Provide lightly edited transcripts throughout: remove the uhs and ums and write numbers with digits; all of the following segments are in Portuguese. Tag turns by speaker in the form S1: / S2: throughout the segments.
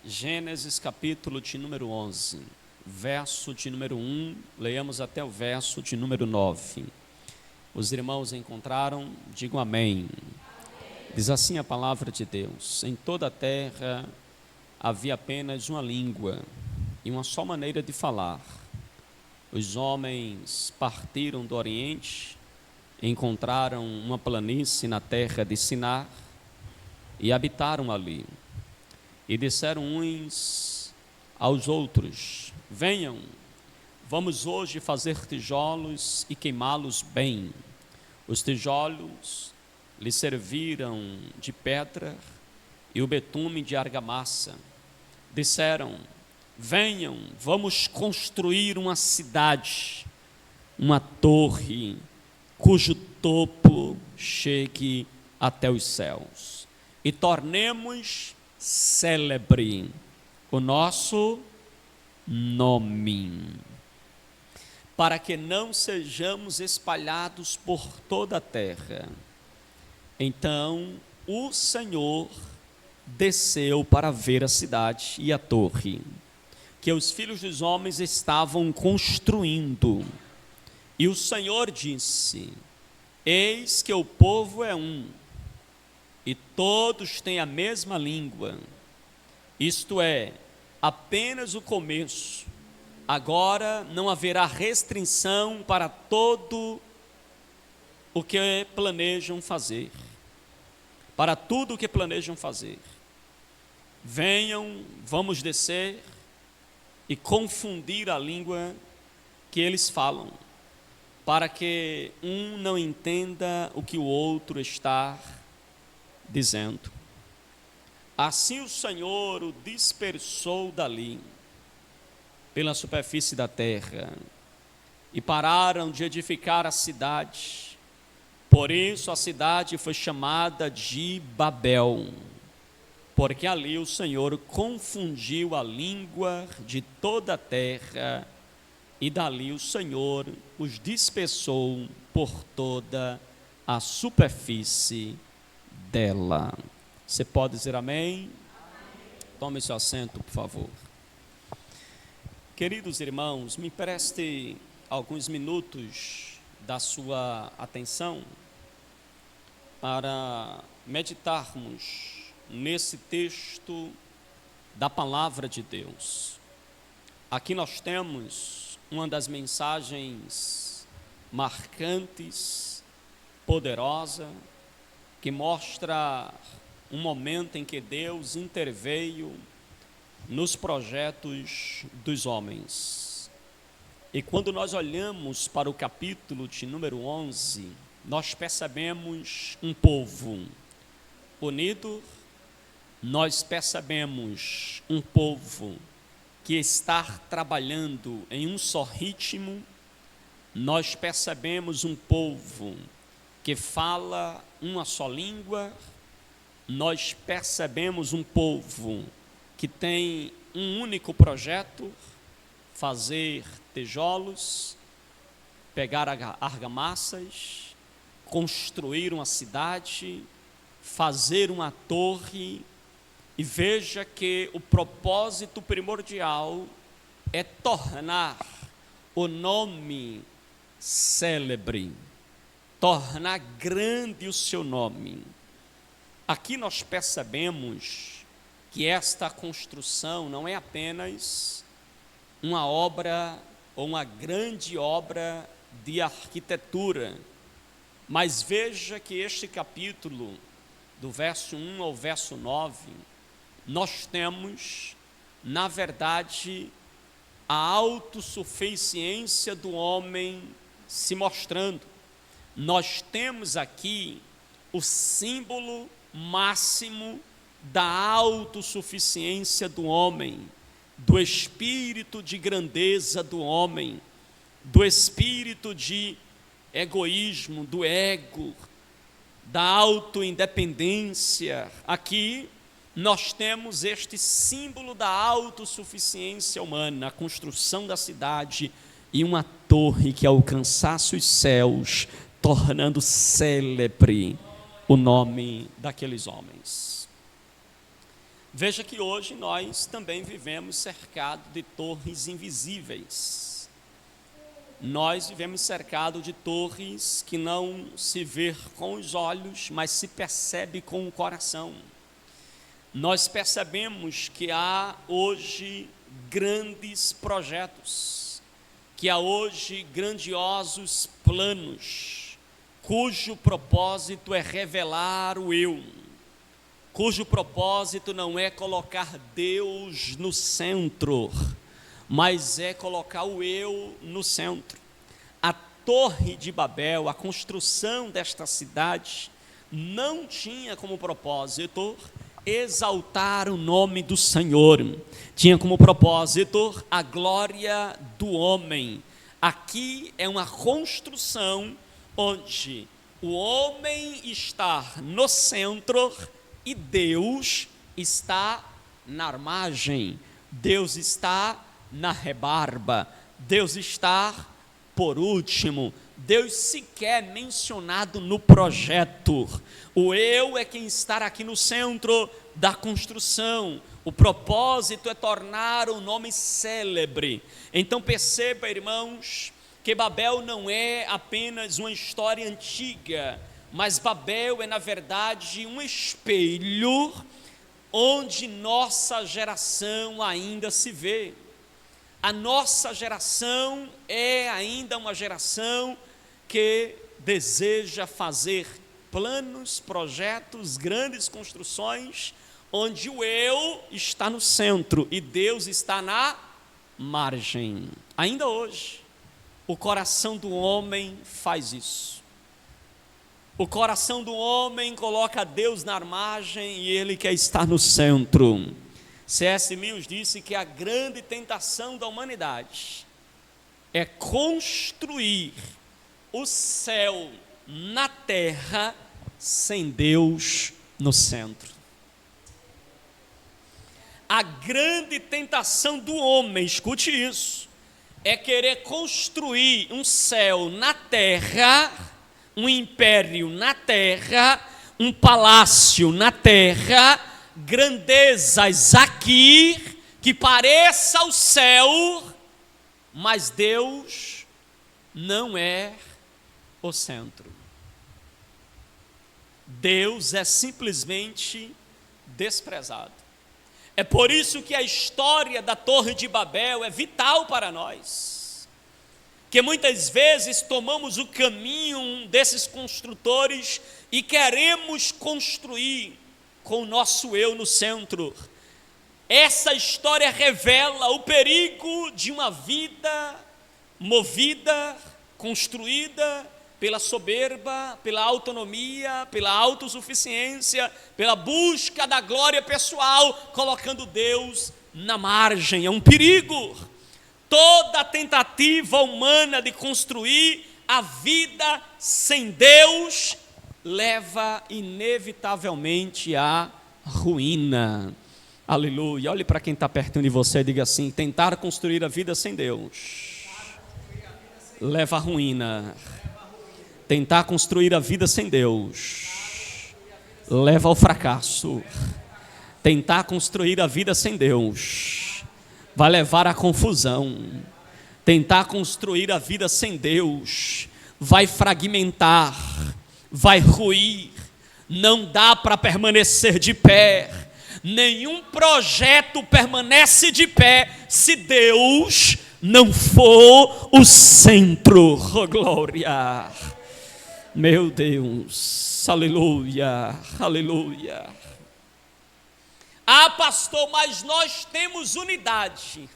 S1: Gênesis capítulo de número 11, verso de número 1, leiamos até o verso de número 9. Os irmãos encontraram? Digam amém. Diz assim a palavra de Deus: em toda a terra havia apenas uma língua e uma só maneira de falar. Os homens partiram do Oriente, encontraram uma planície na terra de Sinar e habitaram ali. E disseram uns aos outros: venham, vamos hoje fazer tijolos e queimá-los bem. Os tijolos lhe serviram de pedra e o betume de argamassa. Disseram: venham, vamos construir uma cidade, uma torre, cujo topo chegue até os céus, e tornemos célebre o nosso nome, para que não sejamos espalhados por toda a terra. Então o Senhor desceu para ver a cidade e a torre que os filhos dos homens estavam construindo. E o Senhor disse: eis que o povo é um, e todos têm a mesma língua. Isto é, apenas o começo. Agora não haverá restrição para todo o que planejam fazer. Para tudo o que planejam fazer. Venham, vamos descer e confundir a língua que eles falam, para que um não entenda o que o outro está dizendo. Assim o Senhor o dispersou dali, pela superfície da terra, e pararam de edificar a cidade. Por isso a cidade foi chamada de Babel, porque ali o Senhor confundiu a língua de toda a terra, e dali o Senhor os dispersou por toda a superfície dela. Você pode dizer amém? Tome seu assento, por favor. Queridos irmãos, me empreste alguns minutos da sua atenção para meditarmos nesse texto da palavra de Deus. Aqui nós temos uma das mensagens marcantes, poderosa, que mostra um momento em que Deus interveio nos projetos dos homens. E quando nós olhamos para o capítulo de número 11, nós percebemos um povo unido, nós percebemos um povo que está trabalhando em um só ritmo, nós percebemos um povo que fala uma só língua, nós percebemos um povo que tem um único projeto: fazer tijolos, pegar argamassas, construir uma cidade, fazer uma torre. E veja que o propósito primordial é tornar o nome célebre, tornar grande o seu nome. Aqui nós percebemos que esta construção não é apenas uma obra ou uma grande obra de arquitetura, mas veja que este capítulo, do verso 1 ao verso 9, nós temos, na verdade, a autossuficiência do homem se mostrando. Nós temos aqui o símbolo máximo da autossuficiência do homem, do espírito de grandeza do homem, do espírito de egoísmo, do ego, da autoindependência. Aqui nós temos este símbolo da autossuficiência humana, a construção da cidade e uma torre que alcançasse os céus, tornando célebre o nome daqueles homens. Veja que hoje nós também vivemos cercados de torres invisíveis. Nós vivemos cercados de torres que não se vê com os olhos, mas se percebe com o coração. Nós percebemos que há hoje grandes projetos, que há hoje grandiosos planos, cujo propósito é revelar o eu, cujo propósito não é colocar Deus no centro, mas é colocar o eu no centro. A Torre de Babel, a construção desta cidade, não tinha como propósito exaltar o nome do Senhor, tinha como propósito a glória do homem. Aqui é uma construção onde o homem está no centro e Deus está na margem, Deus está na rebarba, Deus está por último, Deus sequer é mencionado no projeto. O eu é quem está aqui no centro da construção. O propósito é tornar o nome célebre. Então perceba, irmãos, que Babel não é apenas uma história antiga, mas Babel é, na verdade, um espelho onde nossa geração ainda se vê. A nossa geração é ainda uma geração que deseja fazer planos, projetos, grandes construções, onde o eu está no centro e Deus está na margem. Ainda hoje, o coração do homem faz isso. O coração do homem coloca Deus na margem e ele quer estar no centro. C.S. Lewis disse que a grande tentação da humanidade é construir o céu na terra sem Deus no centro. A grande tentação do homem, escute isso, é querer construir um céu na terra, um império na terra, um palácio na terra, grandezas aqui, que pareça o céu, mas Deus não é o centro. Deus é simplesmente desprezado. É por isso que a história da Torre de Babel é vital para nós, que muitas vezes tomamos o caminho desses construtores e queremos construir com o nosso eu no centro. Essa história revela o perigo de uma vida movida, construída pela soberba, pela autonomia, pela autossuficiência, pela busca da glória pessoal, colocando Deus na margem. É um perigo. Toda tentativa humana de construir a vida sem Deus leva inevitavelmente à ruína. Aleluia. Olhe para quem está pertinho de você e diga assim: tentar construir a vida sem Deus leva à ruína. Tentar construir a vida sem Deus leva ao fracasso. Tentar construir a vida sem Deus vai levar à confusão. Tentar construir a vida sem Deus vai fragmentar, vai ruir. Não dá para permanecer de pé. Nenhum projeto permanece de pé se Deus não for o centro. Oh, glória! Meu Deus, aleluia, aleluia. Ah, pastor, mas nós temos unidade.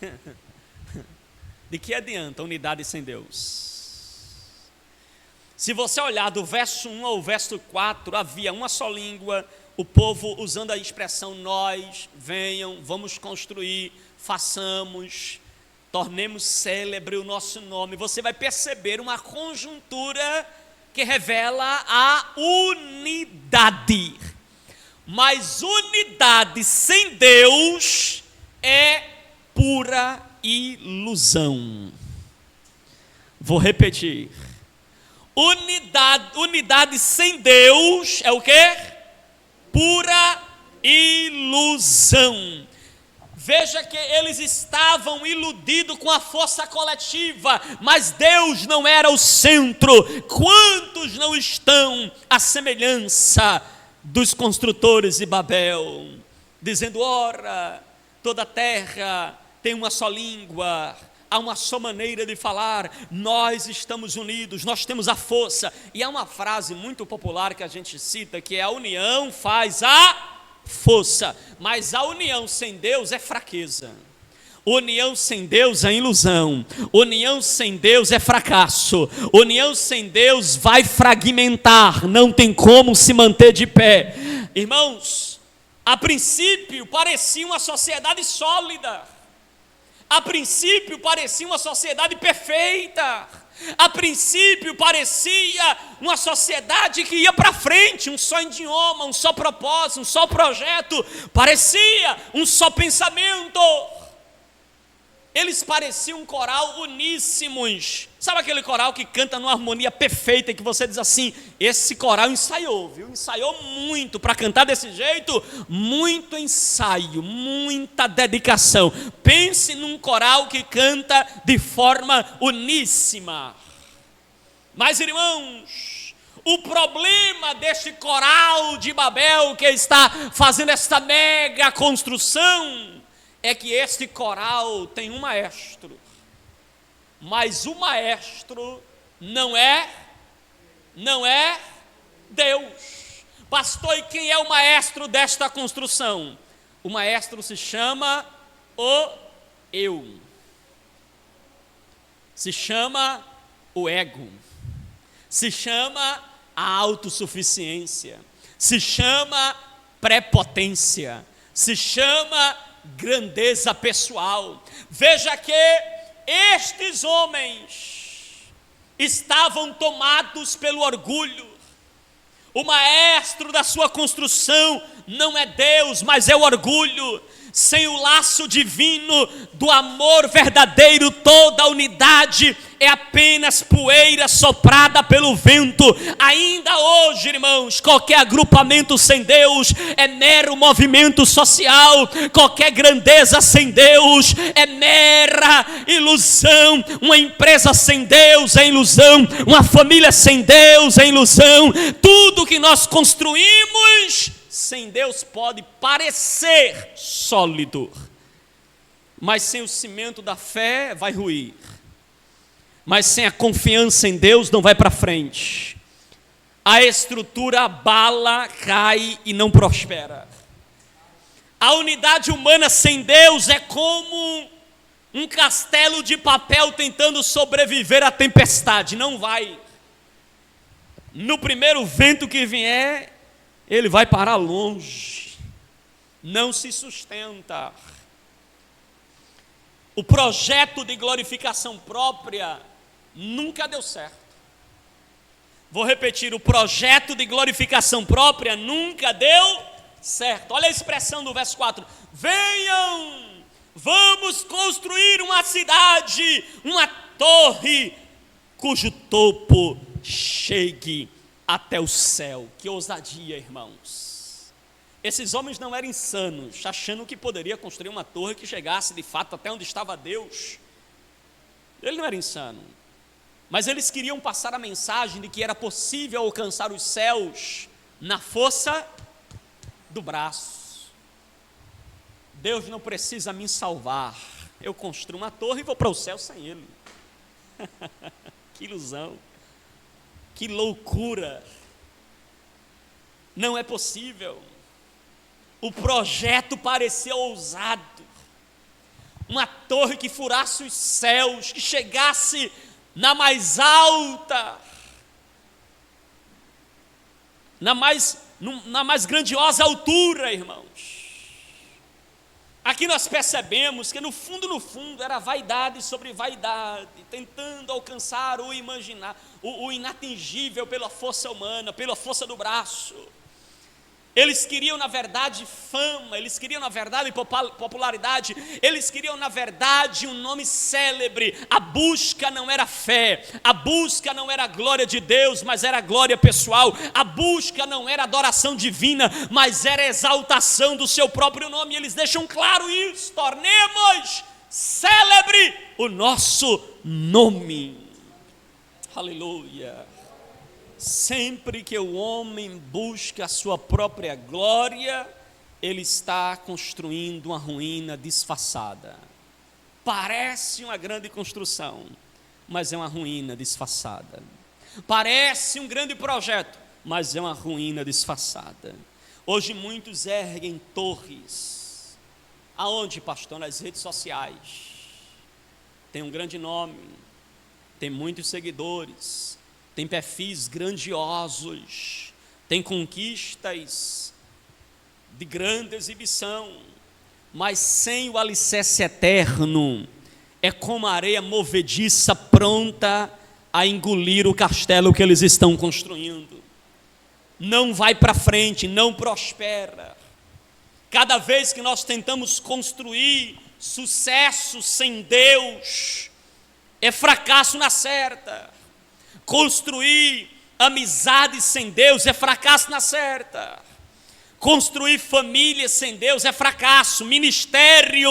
S1: De que adianta unidade sem Deus? Se você olhar do verso 1 ao verso 4, havia uma só língua, o povo usando a expressão nós, venham, vamos construir, façamos, tornemos célebre o nosso nome. Você vai perceber uma conjuntura que revela a unidade. Mas unidade sem Deus é pura ilusão. Vou repetir. Unidade sem Deus é o quê? Pura ilusão. Veja que eles estavam iludidos com a força coletiva, mas Deus não era o centro. Quantos não estão à semelhança dos construtores de Babel, dizendo: ora, toda a terra tem uma só língua, há uma só maneira de falar, nós estamos unidos, nós temos a força. E há uma frase muito popular que a gente cita, que é: a união faz a força. Mas a união sem Deus é fraqueza. União sem Deus é ilusão. União sem Deus é fracasso. União sem Deus vai fragmentar, não tem como se manter de pé. Irmãos, a princípio parecia uma sociedade sólida. A princípio parecia uma sociedade perfeita. A princípio parecia uma sociedade que ia para frente, um só idioma, um só propósito, um só projeto, parecia um só pensamento. Eles pareciam um coral uníssimos. Sabe aquele coral que canta numa harmonia perfeita, que você diz assim: esse coral ensaiou, viu? Ensaiou muito para cantar desse jeito. Muito ensaio, muita dedicação. Pense num coral que canta de forma uníssima. Mas, irmãos, o problema deste coral de Babel que está fazendo esta mega construção é que este coral tem um maestro, mas o maestro não é Deus. Pastor, e quem é o maestro desta construção? O maestro se chama o eu, se chama o ego, se chama a autossuficiência, se chama prepotência, se chama grandeza pessoal. Veja que estes homens estavam tomados pelo orgulho. O maestro da sua construção não é Deus, mas é o orgulho. Sem o laço divino do amor verdadeiro, toda a unidade é apenas poeira soprada pelo vento. Ainda hoje, irmãos, qualquer agrupamento sem Deus é mero movimento social. Qualquer grandeza sem Deus é mera ilusão. Uma empresa sem Deus é ilusão. Uma família sem Deus é ilusão. Tudo que nós construímos sem Deus pode parecer sólido, mas sem o cimento da fé vai ruir. Mas sem a confiança em Deus não vai para frente. A estrutura abala, cai e não prospera. A unidade humana sem Deus é como um castelo de papel tentando sobreviver à tempestade. Não vai. No primeiro vento que vier, ele vai parar longe, não se sustenta. O projeto de glorificação própria nunca deu certo. Vou repetir: o projeto de glorificação própria nunca deu certo. Olha a expressão do verso 4: venham, vamos construir uma cidade, uma torre, cujo topo chegue até o céu. Que ousadia, irmãos. Esses homens não eram insanos, achando que poderia construir uma torre que chegasse de fato até onde estava Deus. Ele não era insano, mas eles queriam passar a mensagem de que era possível alcançar os céus na força do braço. Deus não precisa me salvar, eu construo uma torre e vou para o céu sem ele. Que ilusão. Que loucura, não é possível. O projeto parecia ousado, uma torre que furasse os céus, que chegasse na mais alta, na mais grandiosa altura, irmãos. Aqui nós percebemos que no fundo era vaidade sobre vaidade, tentando alcançar o imaginar, o inatingível pela força humana, pela força do braço. eles queriam na verdade fama, eles queriam na verdade popularidade, eles queriam na verdade um nome célebre. A busca não era fé, a busca não era a glória de Deus, mas era a glória pessoal. A busca não era adoração divina, mas era a exaltação do seu próprio nome. E eles deixam claro isso: tornemos célebre o nosso nome. Aleluia. Sempre que o homem busca a sua própria glória, ele está construindo uma ruína disfarçada. Parece uma grande construção, mas é uma ruína disfarçada. Parece um grande projeto, mas é uma ruína disfarçada. Hoje muitos erguem torres. Aonde, pastor? Nas redes sociais. Tem um grande nome, tem muitos seguidores, tem perfis grandiosos, tem conquistas de grande exibição, mas sem o alicerce eterno, é como a areia movediça pronta a engolir o castelo que eles estão construindo. Não vai para frente, não prospera. Cada vez que nós tentamos construir sucesso sem Deus, é fracasso na certa. Construir amizade sem Deus é fracasso na certa. Construir família sem Deus é fracasso. Ministério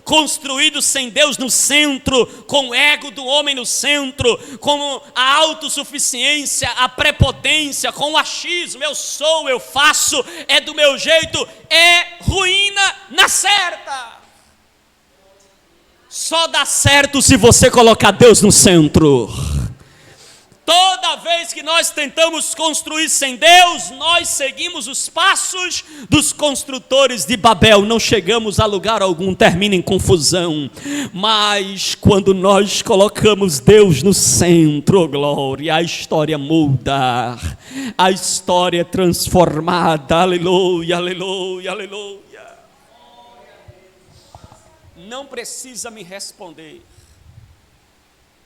S1: construído sem Deus no centro, com o ego do homem no centro, com a autossuficiência, a prepotência, com o achismo, eu sou, eu faço, é do meu jeito, é ruína na certa. Só dá certo se você colocar Deus no centro. Toda vez que nós tentamos construir sem Deus, nós seguimos os passos dos construtores de Babel. Não chegamos a lugar algum, termina em confusão. Mas quando nós colocamos Deus no centro, oh glória, a história muda. A história é transformada. Aleluia, aleluia, aleluia. Não precisa me responder,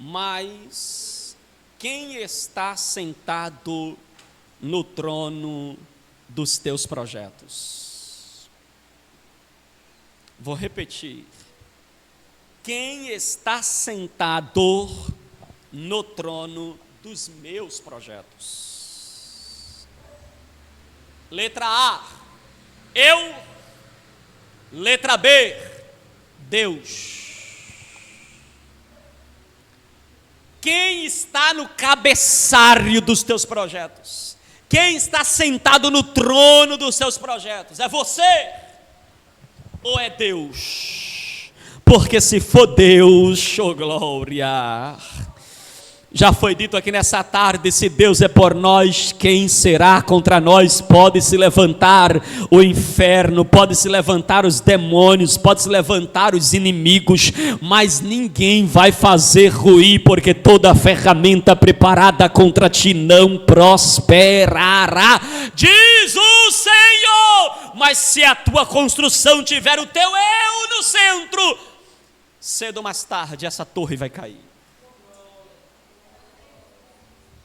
S1: mas quem está sentado no trono dos teus projetos? Vou repetir. Quem está sentado no trono dos meus projetos? Letra A, eu. Letra B, Deus. Quem está no cabeçalho dos teus projetos? Quem está sentado no trono dos teus projetos? É você ou é Deus? Porque se for Deus, oh glória, já foi dito aqui nessa tarde, se Deus é por nós, quem será contra nós? Pode se levantar o inferno, pode se levantar os demônios, pode se levantar os inimigos, mas ninguém vai fazer ruir, porque toda ferramenta preparada contra ti não prosperará, diz o Senhor. Mas se a tua construção tiver o teu eu no centro, cedo ou mais tarde essa torre vai cair.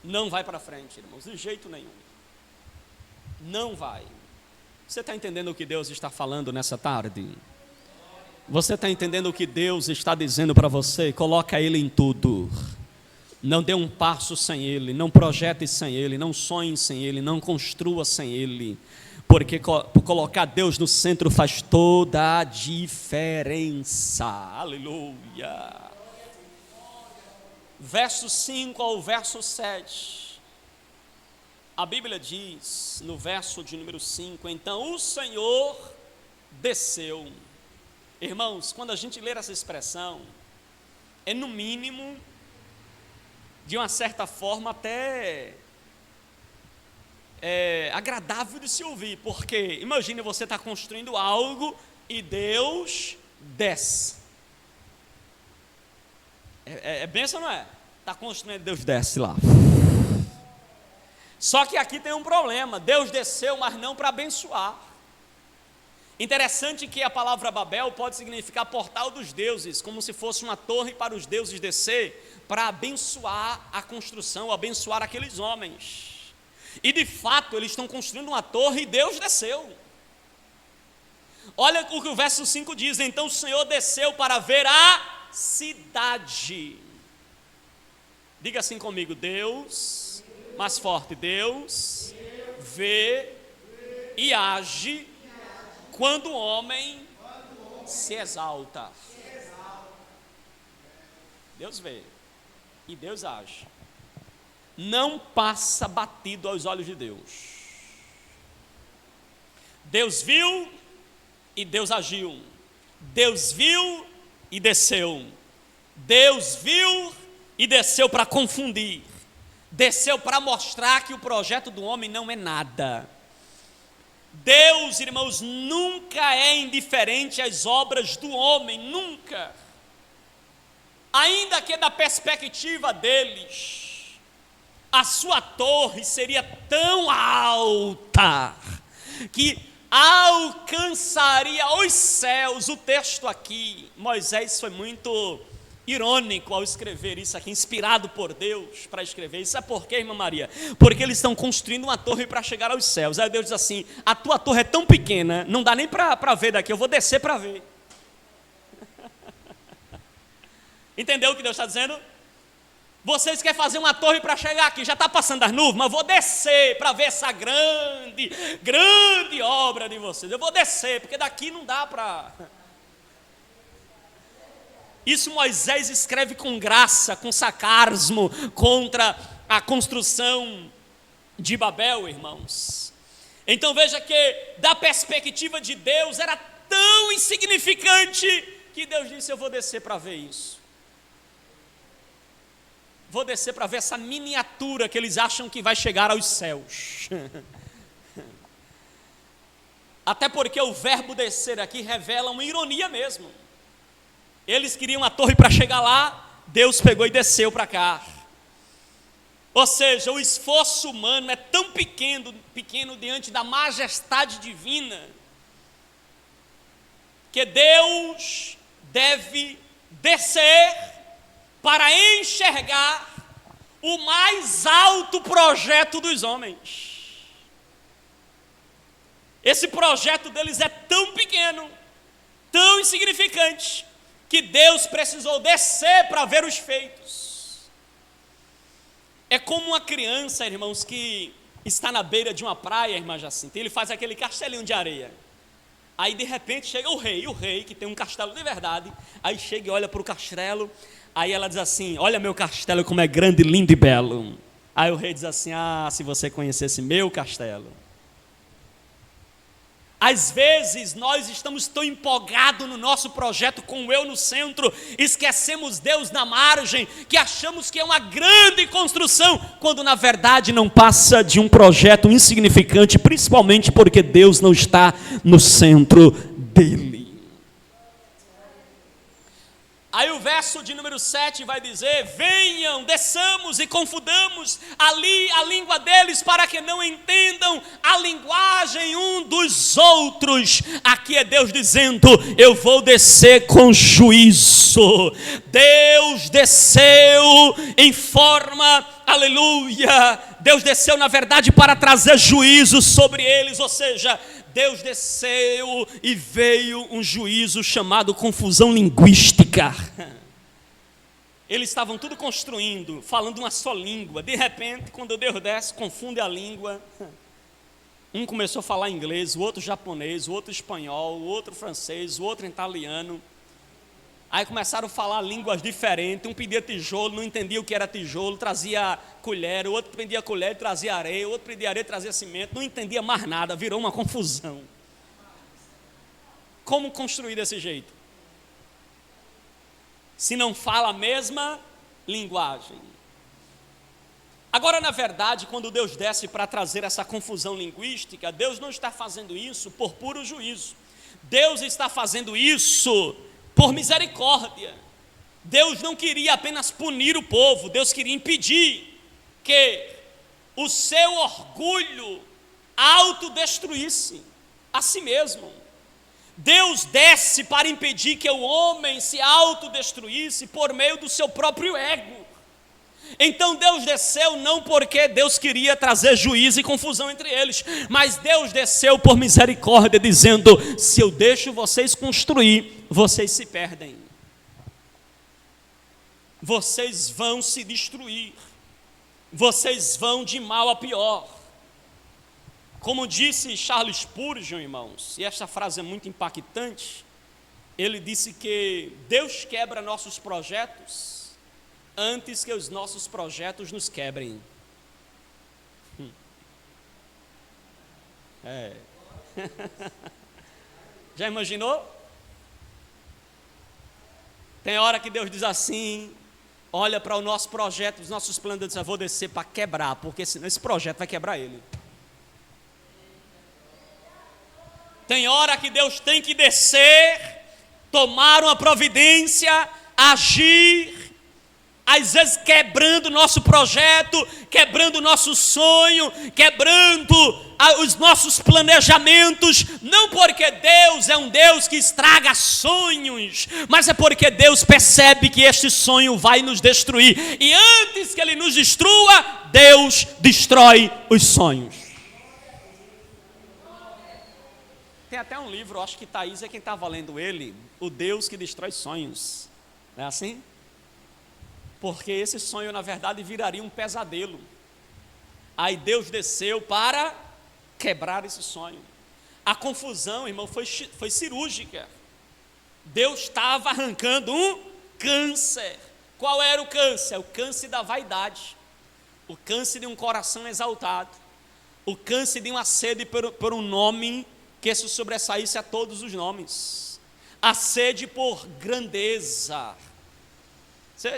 S1: Não vai para frente, irmãos, de jeito nenhum. Não vai. Você está entendendo o que Deus está falando nessa tarde? Você está entendendo o que Deus está dizendo para você? Coloca Ele em tudo. Não dê um passo sem Ele, não projete sem Ele, não sonhe sem Ele, não construa sem Ele. Porque colocar Deus no centro faz toda a diferença. Aleluia. Verso 5 ao verso 7, a Bíblia diz, no verso de número 5, então o Senhor desceu. Irmãos, quando a gente lê essa expressão, é no mínimo, de uma certa forma até agradável de se ouvir, porque imagine você estar construindo algo e Deus desce. É bênção, não é? Está construindo, Deus desce lá. Só que aqui tem um problema. Deus desceu, mas não para abençoar. Interessante que a palavra Babel pode significar portal dos deuses, como se fosse uma torre para os deuses descer, para abençoar a construção, abençoar aqueles homens. E de fato, eles estão construindo uma torre e Deus desceu. Olha o que o verso 5 diz: então o Senhor desceu para ver a cidade. Diga assim comigo: Deus, mais forte, Deus vê e age quando o homem se exalta. Deus vê e Deus age. Não passa batido aos olhos de Deus. Deus viu e Deus agiu. Deus viu e desceu. Deus viu e desceu para confundir. Desceu para mostrar que o projeto do homem não é nada. Deus, irmãos, nunca é indiferente às obras do homem, nunca. Ainda que da perspectiva deles, a sua torre seria tão alta que alcançaria os céus. O texto aqui, Moisés foi muito irônico ao escrever isso aqui, inspirado por Deus para escrever isso. Sabe por quê, irmã Maria? Porque eles estão construindo uma torre para chegar aos céus. Aí Deus diz assim: a tua torre é tão pequena, não dá nem para ver daqui, eu vou descer para ver. Entendeu o que Deus está dizendo? Vocês querem fazer uma torre para chegar aqui, já está passando as nuvens, mas eu vou descer para ver essa grande obra de vocês. Eu vou descer, porque daqui não dá para... Isso Moisés escreve com graça, com sarcasmo, contra a construção de Babel, irmãos. Então veja que, da perspectiva de Deus, era tão insignificante, que Deus disse: eu vou descer para ver isso. Vou descer para ver essa miniatura que eles acham que vai chegar aos céus. Até porque o verbo descer aqui revela uma ironia mesmo. Eles queriam a torre para chegar lá, Deus pegou e desceu para cá. Ou seja, o esforço humano é tão pequeno diante da majestade divina, que Deus deve descer para enxergar o mais alto projeto dos homens. Esse projeto deles é tão pequeno, tão insignificante, que Deus precisou descer para ver os feitos. É como uma criança, irmãos, que está na beira de uma praia, irmã Jacinta, ele faz aquele castelinho de areia. Aí de repente chega o rei que tem um castelo de verdade, aí chega e olha para o castelo. Aí ela diz assim: olha meu castelo como é grande, lindo e belo. Aí o rei diz assim: ah, se você conhecesse meu castelo. Às vezes nós estamos tão empolgados no nosso projeto com o eu no centro, esquecemos Deus na margem, que achamos que é uma grande construção, quando na verdade não passa de um projeto insignificante, principalmente porque Deus não está no centro dele. Aí o verso de número 7 vai dizer: venham, desçamos e confundamos ali a língua deles, para que não entendam a linguagem um dos outros. Aqui é Deus dizendo: eu vou descer com juízo. Deus desceu em forma, aleluia, Deus desceu na verdade para trazer juízo sobre eles, ou seja, Deus desceu e veio um juízo chamado confusão linguística. Eles estavam tudo construindo, falando uma só língua. De repente, quando Deus desce, confunde a língua. Um começou a falar inglês, o outro japonês, o outro espanhol, o outro francês, o outro italiano. Aí começaram a falar línguas diferentes. Um pedia tijolo, não entendia o que era tijolo, trazia colher. O outro pedia colher, trazia areia. O outro pedia areia, trazia cimento. Não entendia mais nada, virou uma confusão. Como construir desse jeito? Se não fala a mesma linguagem. Agora, na verdade, quando Deus desce para trazer essa confusão linguística, Deus não está fazendo isso por puro juízo. Deus está fazendo isso por misericórdia. Deus não queria apenas punir o povo, Deus queria impedir que o seu orgulho autodestruísse a si mesmo. Deus desce para impedir que o homem se autodestruísse por meio do seu próprio ego. Então Deus desceu não porque Deus queria trazer juízo e confusão entre eles, mas Deus desceu por misericórdia, dizendo: se eu deixo vocês construir, vocês se perdem, vocês vão se destruir, vocês vão de mal a pior. Como disse Charles Spurgeon, irmãos, e esta frase é muito impactante, ele disse que Deus quebra nossos projetos antes que os nossos projetos nos quebrem. Já imaginou? Tem hora que Deus diz assim, olha para o nosso projeto, os nossos planos, diz: eu vou descer para quebrar, porque senão esse projeto vai quebrar ele. Tem hora que Deus tem que descer, tomar uma providência, agir, às vezes quebrando o nosso projeto, quebrando o nosso sonho, quebrando os nossos planejamentos, não porque Deus é um Deus que estraga sonhos, mas é porque Deus percebe que este sonho vai nos destruir, e antes que Ele nos destrua, Deus destrói os sonhos. Tem até um livro, acho que Thaís é quem estava lendo ele, O Deus que Destrói Sonhos, não é assim? Porque esse sonho, na verdade, viraria um pesadelo. Aí Deus desceu para quebrar esse sonho. A confusão, irmão, foi cirúrgica. Deus estava arrancando um câncer. Qual era o câncer? O câncer da vaidade, o câncer de um coração exaltado, o câncer de uma sede por um nome que se sobressaísse a todos os nomes, a sede por grandeza.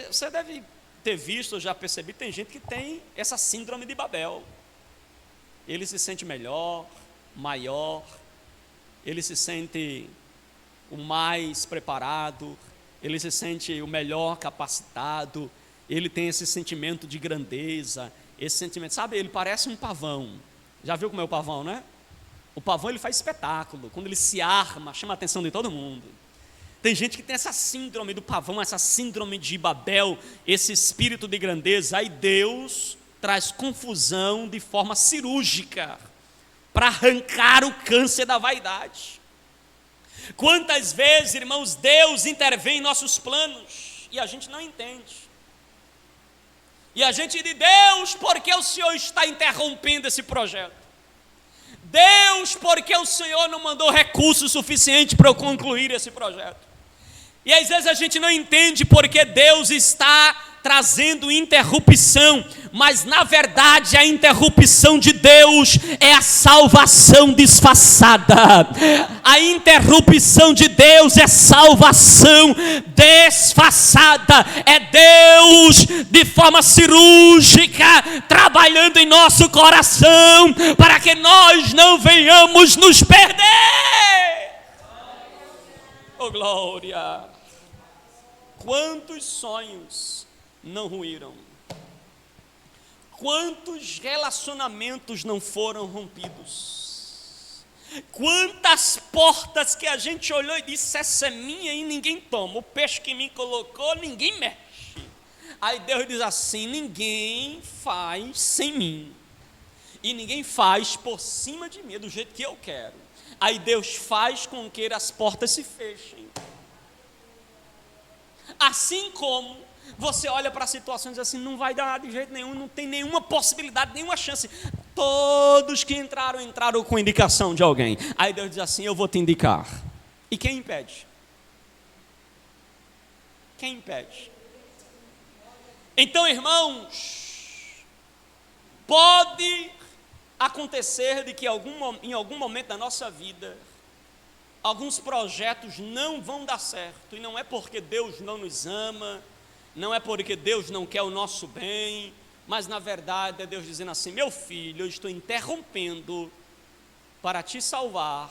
S1: Você deve ter visto, ou já percebido, tem gente que tem essa síndrome de Babel. Ele se sente melhor, maior, ele se sente o mais preparado, ele se sente o melhor capacitado, ele tem esse sentimento de grandeza, esse sentimento, sabe, ele parece um pavão. Já viu como é o pavão, né? O pavão, ele faz espetáculo, quando ele se arma, chama a atenção de todo mundo. Tem gente que tem essa síndrome do pavão, essa síndrome de Babel, esse espírito de grandeza. Aí Deus traz confusão de forma cirúrgica para arrancar o câncer da vaidade. Quantas vezes, irmãos, Deus intervém em nossos planos e a gente não entende. E a gente diz: Deus, por que o Senhor está interrompendo esse projeto? Deus, por que o Senhor não mandou recurso suficiente para eu concluir esse projeto? E às vezes a gente não entende porque Deus está trazendo interrupção, mas na verdade a interrupção de Deus é a salvação disfarçada. A interrupção de Deus é salvação disfarçada. É Deus de forma cirúrgica trabalhando em nosso coração para que nós não venhamos nos perder. Oh glória! Quantos sonhos não ruíram? Quantos relacionamentos não foram rompidos? Quantas portas que a gente olhou e disse: essa é minha e ninguém toma, o peixe que me colocou ninguém mexe. Aí Deus diz assim: ninguém faz sem mim, e ninguém faz por cima de mim, do jeito que eu quero. Aí Deus faz com que as portas se fechem. Assim como você olha para a situação e diz assim: não vai dar de jeito nenhum, não tem nenhuma possibilidade, nenhuma chance. Todos que entraram com indicação de alguém. Aí Deus diz assim: eu vou te indicar. E quem impede? Quem impede? Então, irmãos, pode acontecer de que em algum momento da nossa vida alguns projetos não vão dar certo, e não é porque Deus não nos ama, não é porque Deus não quer o nosso bem, mas na verdade é Deus dizendo assim: meu filho, eu estou interrompendo para te salvar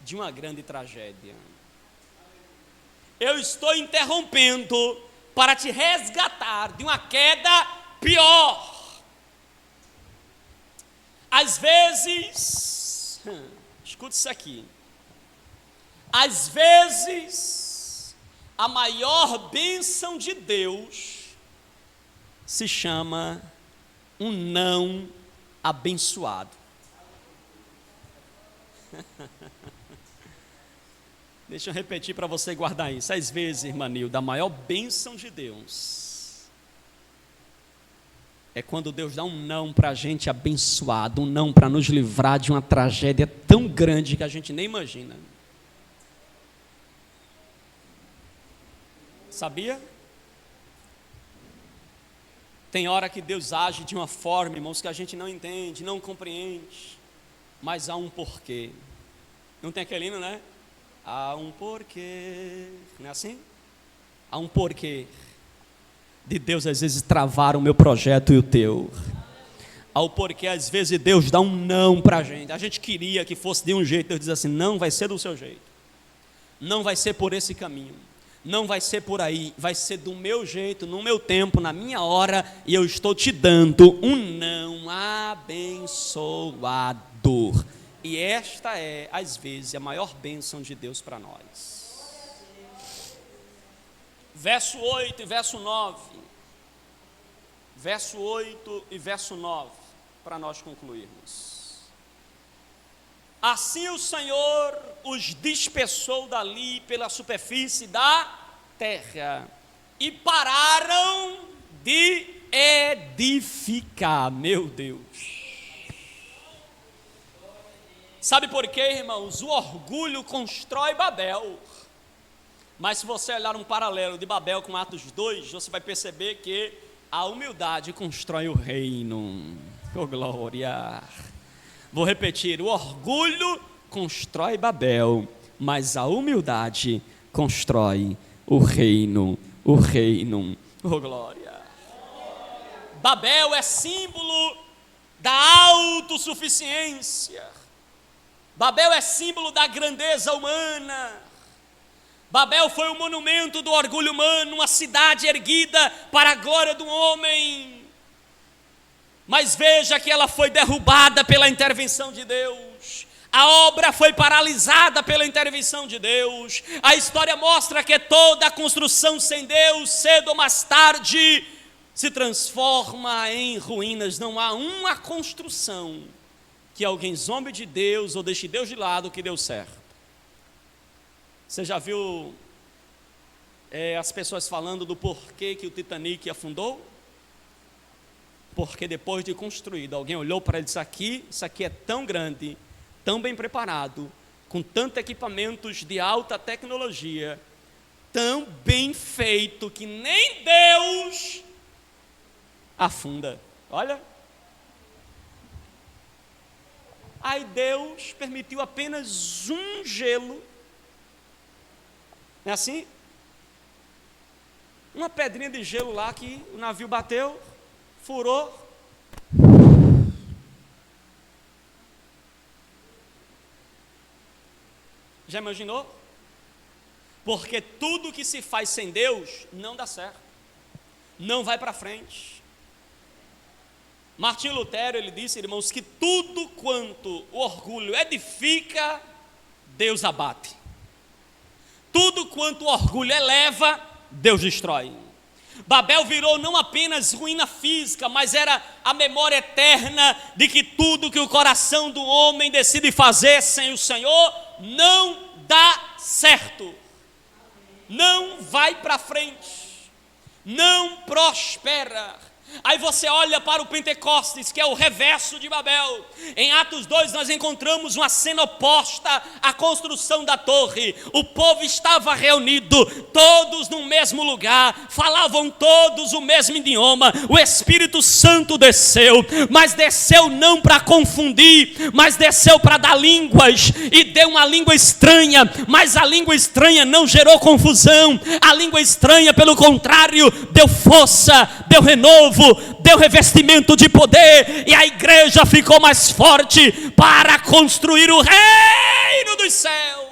S1: de uma grande tragédia. Eu estou interrompendo para te resgatar de uma queda pior. Às vezes, escute isso aqui, às vezes, a maior bênção de Deus se chama um não abençoado. Deixa eu repetir para você guardar isso. Às vezes, irmã Nilda, a maior bênção de Deus é quando Deus dá um não para a gente abençoado, um não para nos livrar de uma tragédia tão grande que a gente nem imagina. Sabia? Tem hora que Deus age de uma forma, irmãos, que a gente não entende, não compreende, mas há um porquê. Não tem aquele hino, né? Há um porquê, não é assim? Há um porquê de Deus às vezes travar o meu projeto e o teu. Há o porquê, às vezes Deus dá um não para a gente queria que fosse de um jeito, Deus diz assim, não vai ser do seu jeito, não vai ser por esse caminho, não vai ser por aí, vai ser do meu jeito, no meu tempo, na minha hora, e eu estou te dando um não abençoador. E esta é, às vezes, a maior bênção de Deus para nós. Verso 8 e verso 9. Verso 8 e verso 9, para nós concluirmos. Assim o Senhor os dispersou dali pela superfície da terra, e pararam de edificar. Meu Deus! Sabe por quê, irmãos? O orgulho constrói Babel. Mas se você olhar um paralelo de Babel com Atos 2, você vai perceber que a humildade constrói o reino. Oh, glória! Vou repetir, o orgulho constrói Babel, mas a humildade constrói o reino. O reino. Oh, glória! Babel é símbolo da autossuficiência. Babel é símbolo da grandeza humana. Babel foi o monumento do orgulho humano, uma cidade erguida para a glória do homem. Mas veja que ela foi derrubada pela intervenção de Deus. A obra foi paralisada pela intervenção de Deus. A história mostra que toda a construção sem Deus, cedo ou mais tarde, se transforma em ruínas. Não há uma construção que alguém zombe de Deus ou deixe Deus de lado que deu certo. Você já viu as pessoas falando do porquê que o Titanic afundou? Porque depois de construído, alguém olhou para ele e disse, isso aqui é tão grande, tão bem preparado, com tantos equipamentos de alta tecnologia, tão bem feito, que nem Deus afunda. Olha. Aí Deus permitiu apenas um gelo, não é assim? Uma pedrinha de gelo lá que o navio bateu, furou. Já imaginou? Porque tudo que se faz sem Deus não dá certo, não vai para frente. Martinho Lutero, ele disse, irmãos, que tudo quanto o orgulho edifica, Deus abate. Tudo quanto o orgulho eleva, Deus destrói. Babel virou não apenas ruína física, mas era a memória eterna de que tudo que o coração do homem decide fazer sem o Senhor, não dá certo. Não vai para frente. Não prospera. Aí você olha para o Pentecostes, que é o reverso de Babel. Em Atos 2 nós encontramos uma cena oposta à construção da torre. O povo estava reunido, todos no mesmo lugar, falavam todos o mesmo idioma. O Espírito Santo desceu, mas desceu não para confundir, mas desceu para dar línguas, e deu uma língua estranha, mas a língua estranha não gerou confusão. A língua estranha, pelo contrário, deu força, deu renovo, deu revestimento de poder, e a igreja ficou mais forte para construir o reino dos céus.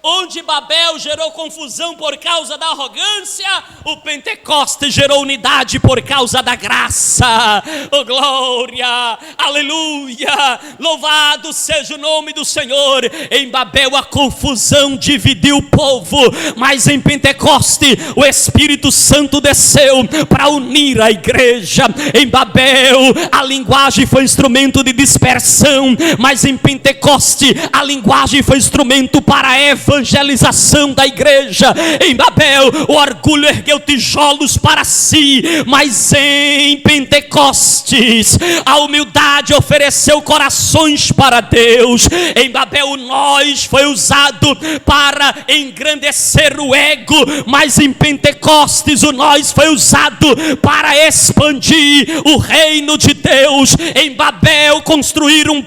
S1: Onde Babel gerou confusão por causa da arrogância, o Pentecostes gerou unidade por causa da graça. Oh glória, aleluia, louvado seja o nome do Senhor. Em Babel a confusão dividiu o povo, mas em Pentecoste o Espírito Santo desceu para unir a igreja. Em Babel a linguagem foi instrumento de dispersão, mas em Pentecoste a linguagem foi instrumento para a evangelização da igreja. Em Babel o orgulho ergueu tijolos para si, mas em Pentecostes a humildade ofereceu corações para Deus. Em Babel o nós foi usado para engrandecer o ego, mas em Pentecostes o nós foi usado para expandir o reino de Deus. Em Babel construíram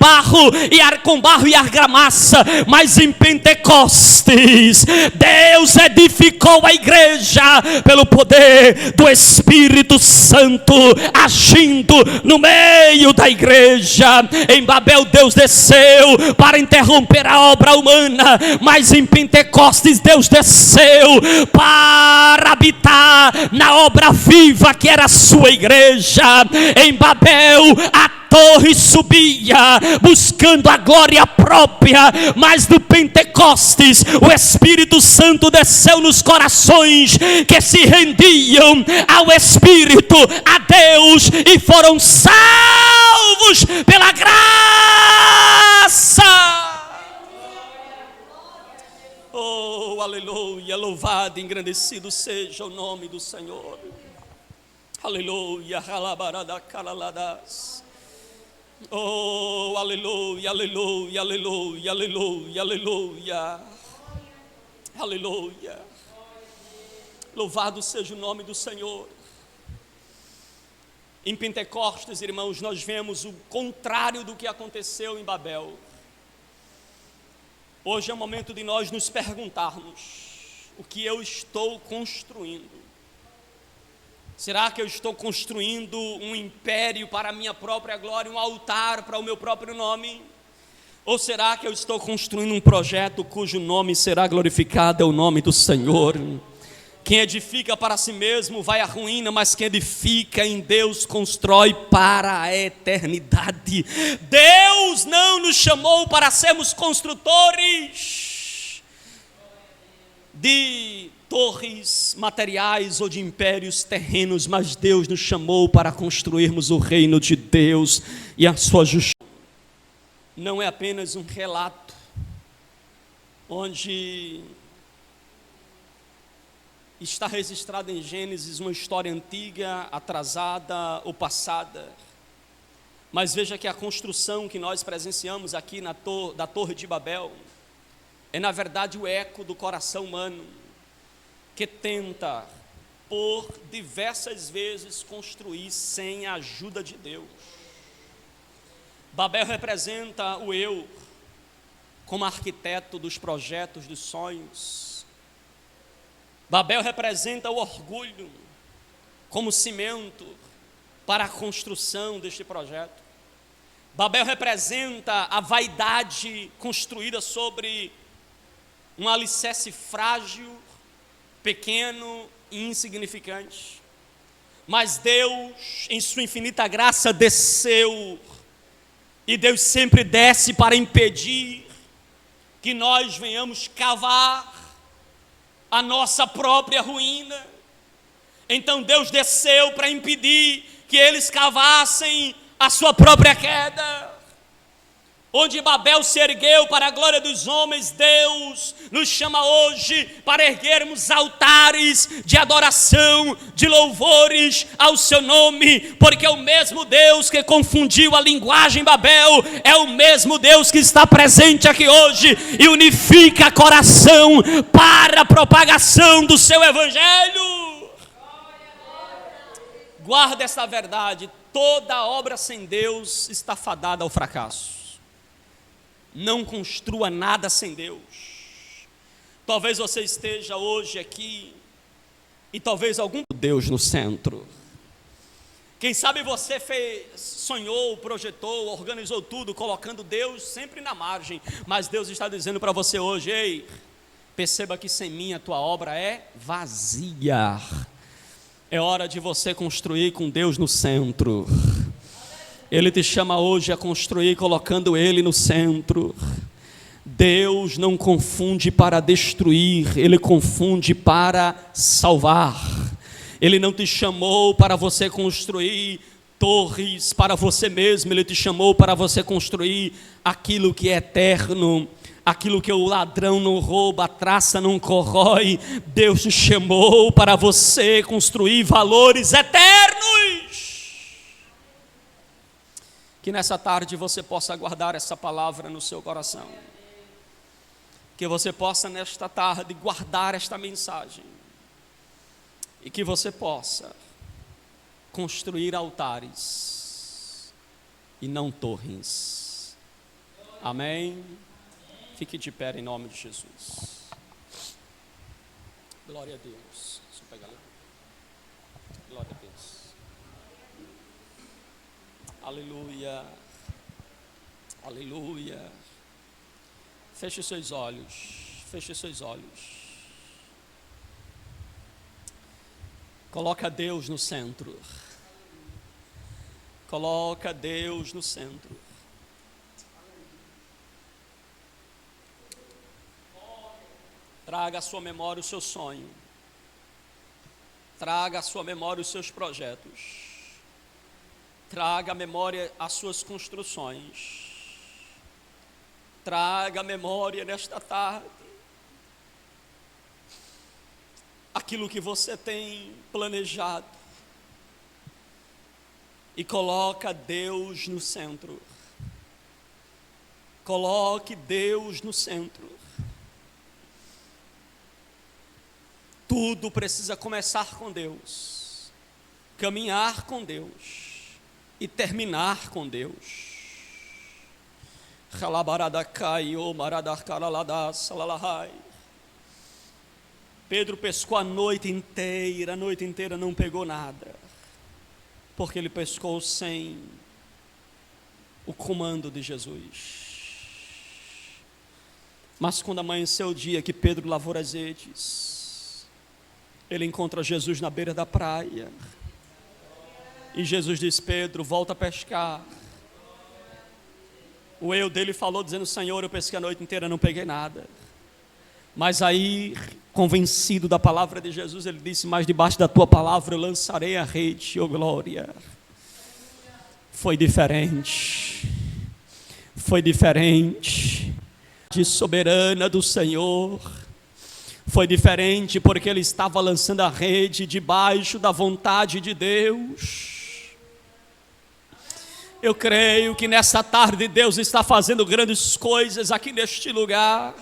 S1: com barro e argamassa, mas em Pentecostes Deus edificou a igreja pelo poder do Espírito Santo agindo no meio da igreja. Em Babel Deus desceu para interromper a obra humana, mas em Pentecostes Deus desceu para habitar na obra viva que era a sua igreja. Em Babel a torre subia buscando a glória própria, mas no Pentecostes o Espírito Santo desceu nos corações que se rendiam ao Espírito, a Deus, e foram salvos pela graça. Oh, aleluia, louvado e engrandecido seja o nome do Senhor. Aleluia, halabarada calaladas. Oh, aleluia, aleluia, aleluia, aleluia, aleluia, aleluia. Louvado seja o nome do Senhor. Em Pentecostes, irmãos, nós vemos o contrário do que aconteceu em Babel. Hoje é o momento de nós nos perguntarmos: o que eu estou construindo? Será que eu estou construindo um império para a minha própria glória, um altar para o meu próprio nome? Ou será que eu estou construindo um projeto cujo nome será glorificado, é o nome do Senhor? Quem edifica para si mesmo vai à ruína, mas quem edifica em Deus constrói para a eternidade. Deus não nos chamou para sermos construtores de torres materiais ou de impérios terrenos, mas Deus nos chamou para construirmos o reino de Deus e a sua justiça. Não é apenas um relato onde está registrado em Gênesis uma história antiga, atrasada ou passada, mas veja que a construção que nós presenciamos aqui da Torre de Babel é na verdade o eco do coração humano, que tenta por diversas vezes construir sem a ajuda de Deus. Babel representa o eu como arquiteto dos projetos, dos sonhos. Babel representa o orgulho como cimento para a construção deste projeto. Babel representa a vaidade construída sobre um alicerce frágil, pequeno e insignificante. Mas Deus, em sua infinita graça, desceu, e Deus sempre desce para impedir que nós venhamos cavar a nossa própria ruína. Então Deus desceu para impedir que eles cavassem a sua própria queda. Onde Babel se ergueu para a glória dos homens, Deus nos chama hoje para erguermos altares de adoração, de louvores ao seu nome, porque o mesmo Deus que confundiu a linguagem em Babel é o mesmo Deus que está presente aqui hoje e unifica coração para a propagação do seu evangelho. Guarda esta verdade: toda obra sem Deus está fadada ao fracasso. Não construa nada sem Deus. Talvez você esteja hoje aqui e talvez algum Deus no centro. Quem sabe você sonhou, projetou, organizou tudo colocando Deus sempre na margem, mas Deus está dizendo para você hoje: ei, Perceba que sem mim a tua obra é vazia. É hora de você construir com Deus no centro. Ele te chama hoje a construir colocando Ele no centro. Deus não confunde para destruir, Ele confunde para salvar. Ele não te chamou para você construir torres para você mesmo, Ele te chamou para você construir aquilo que é eterno, aquilo que o ladrão não rouba, a traça não corrói. Deus te chamou para você construir valores eternos. Que nessa tarde você possa guardar essa palavra no seu coração. Que você possa nesta tarde guardar esta mensagem. E que você possa construir altares e não torres. Amém? Fique de pé em nome de Jesus. Glória a Deus. Deixa eu pegar ali. Glória a Deus. Aleluia. Aleluia. Feche seus olhos. Feche seus olhos. Coloca Deus no centro. Coloca Deus no centro. Traga à sua memória o seu sonho. Traga à sua memória os seus projetos. Traga à memória as suas construções. Traga à memória nesta tarde aquilo que você tem planejado. E coloca Deus no centro. Coloque Deus no centro. Tudo precisa começar com Deus, caminhar com Deus e terminar com Deus. Pedro pescou a noite inteira não pegou nada, porque ele pescou sem o comando de Jesus. Mas quando amanheceu o dia que Pedro lavou as redes, ele encontra Jesus na beira da praia. E Jesus diz: Pedro, volta a pescar. O eu dele falou dizendo: Senhor, eu pesquei a noite inteira, não peguei nada. Mas aí, convencido da palavra de Jesus, ele disse: mas debaixo da tua palavra eu lançarei a rede, oh glória. Foi diferente. Foi diferente. De soberana do Senhor. Foi diferente porque ele estava lançando a rede debaixo da vontade de Deus. Eu creio que nessa tarde Deus está fazendo grandes coisas aqui neste lugar.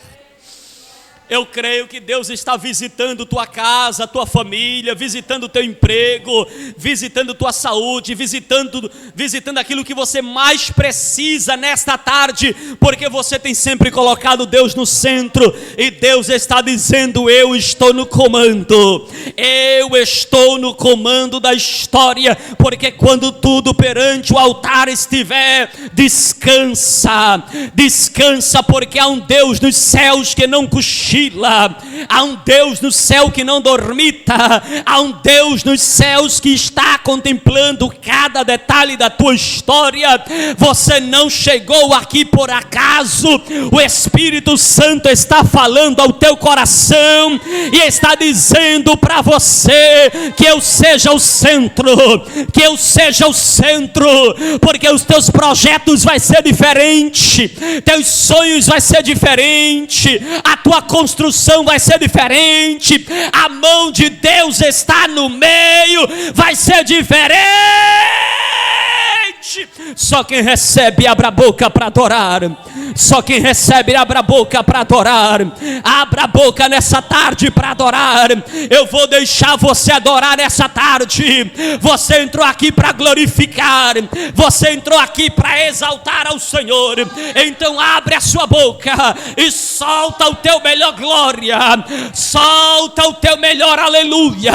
S1: Eu creio que Deus está visitando tua casa, tua família, visitando teu emprego, visitando tua saúde, visitando aquilo que você mais precisa nesta tarde, porque você tem sempre colocado Deus no centro, e Deus está dizendo: eu estou no comando, eu estou no comando da história, porque quando tudo perante o altar estiver, descansa, porque há um Deus nos céus que não cochila. Há um Deus no céu que não dormita. Há um Deus nos céus que está contemplando cada detalhe da tua história. Você não chegou aqui por acaso. O Espírito Santo está falando ao teu coração e está dizendo para você que eu seja o centro, que eu seja o centro, porque os teus projetos vai ser diferente, teus sonhos vai ser diferente, a tua construção vai ser diferente, a mão de Deus está no meio, vai ser diferente. Só quem recebe, abra a boca para adorar. Só quem recebe, abra a boca para adorar. Abra a boca nessa tarde para adorar. Eu vou deixar você adorar nessa tarde. Você entrou aqui para glorificar. Você entrou aqui para exaltar ao Senhor. Então abre a sua boca e solta o teu melhor glória. Solta o teu melhor aleluia.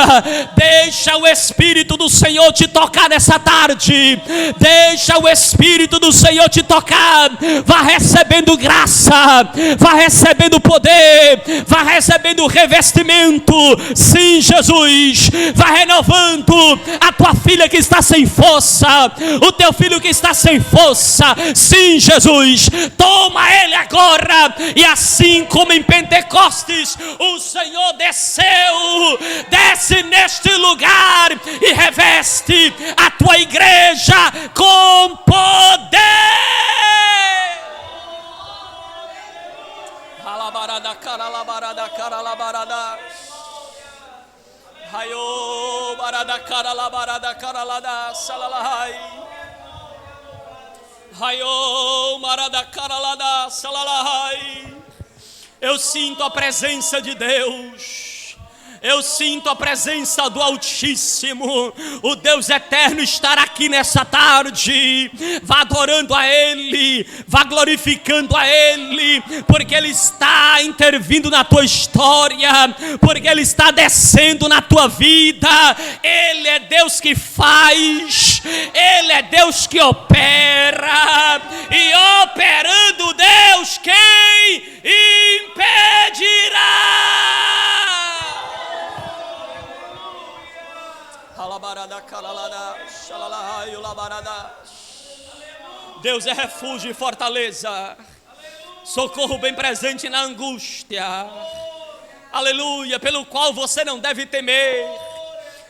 S1: Deixa o Espírito do Senhor te tocar nessa tarde. Deixa Deixa o Espírito do Senhor te tocar. Vá recebendo graça, vá recebendo poder, vá recebendo revestimento. Sim, Jesus. Vá renovando a tua filha que está sem força, o teu filho que está sem força. Sim, Jesus. Toma ele agora. E assim como em Pentecostes o Senhor desceu, desce neste lugar e reveste a tua igreja com poder. Alabarada, caralabarada, caralabarada. Hayo, barada, caralabarada, caralada, salalahai. Hayo, marada, caralada, salalahai. Eu sinto a presença de Deus. Eu sinto a presença do Altíssimo. O Deus eterno estar aqui nessa tarde. Vá adorando a Ele, vá glorificando a Ele, porque Ele está intervindo na tua história, porque Ele está descendo na tua vida. Ele é Deus que faz, Ele é Deus que opera, e operando Deus, quem impedirá? Deus é refúgio e fortaleza, socorro bem presente na angústia. Aleluia, pelo qual você não deve temer,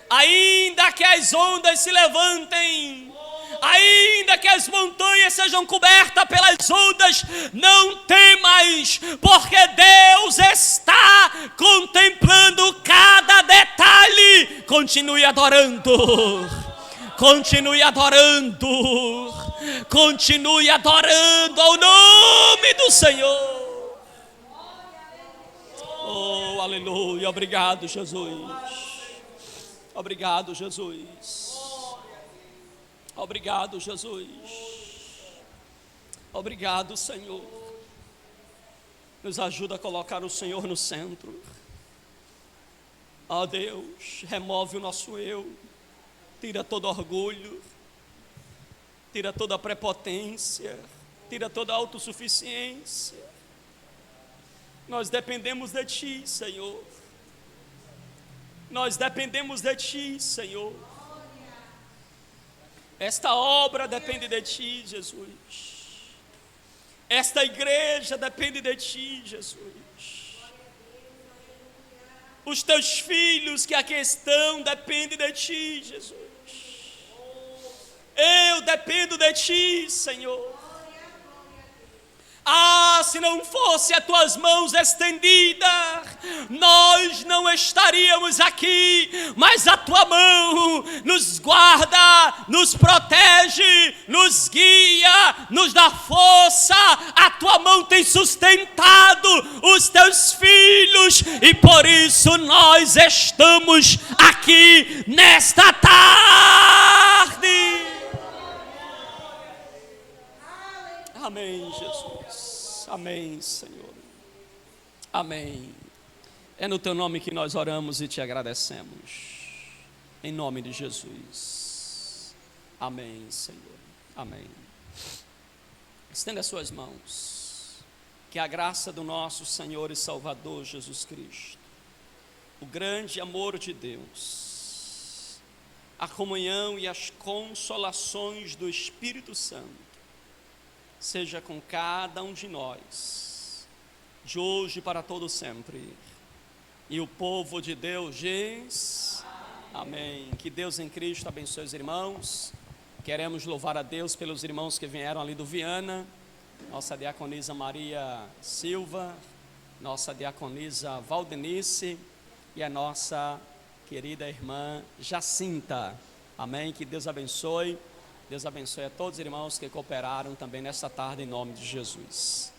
S1: ainda que as ondas se levantem, ainda que as montanhas sejam cobertas pelas ondas, não temas, porque Deus está contemplando cada detalhe. Continue adorando, continue adorando, continue adorando ao nome do Senhor. Oh, aleluia, obrigado, Jesus. Obrigado, Jesus. Obrigado, Jesus. Obrigado, Senhor. Nos ajuda a colocar o Senhor no centro. Ó Deus, remove o nosso eu. Tira todo orgulho. Tira toda prepotência. Tira toda autossuficiência. Nós dependemos de Ti, Senhor. Nós dependemos de Ti, Senhor. Esta obra depende de Ti, Jesus. Esta igreja depende de Ti, Jesus. Os Teus filhos que aqui estão dependem de Ti, Jesus. Eu dependo de Ti, Senhor. Ah, se não fosse as Tuas mãos estendidas, nós não estaríamos aqui, mas a Tua mão nos guarda, nos protege, nos guia, nos dá força. A Tua mão tem sustentado os Teus filhos, e por isso nós estamos aqui nesta tarde. Amém, Jesus. Amém, Senhor. Amém. É no Teu nome que nós oramos e Te agradecemos. Em nome de Jesus. Amém, Senhor. Amém. Estenda as suas mãos. Que a graça do nosso Senhor e Salvador Jesus Cristo, o grande amor de Deus, a comunhão e as consolações do Espírito Santo seja com cada um de nós, de hoje para todo sempre. E o povo de Deus diz amém. Que Deus em Cristo abençoe os irmãos. Queremos louvar a Deus pelos irmãos que vieram ali do Viana, nossa diaconisa Maria Silva, nossa diaconisa Valdenice e a nossa querida irmã Jacinta. Amém. Que Deus abençoe. Deus abençoe a todos os irmãos que cooperaram também nesta tarde, em nome de Jesus.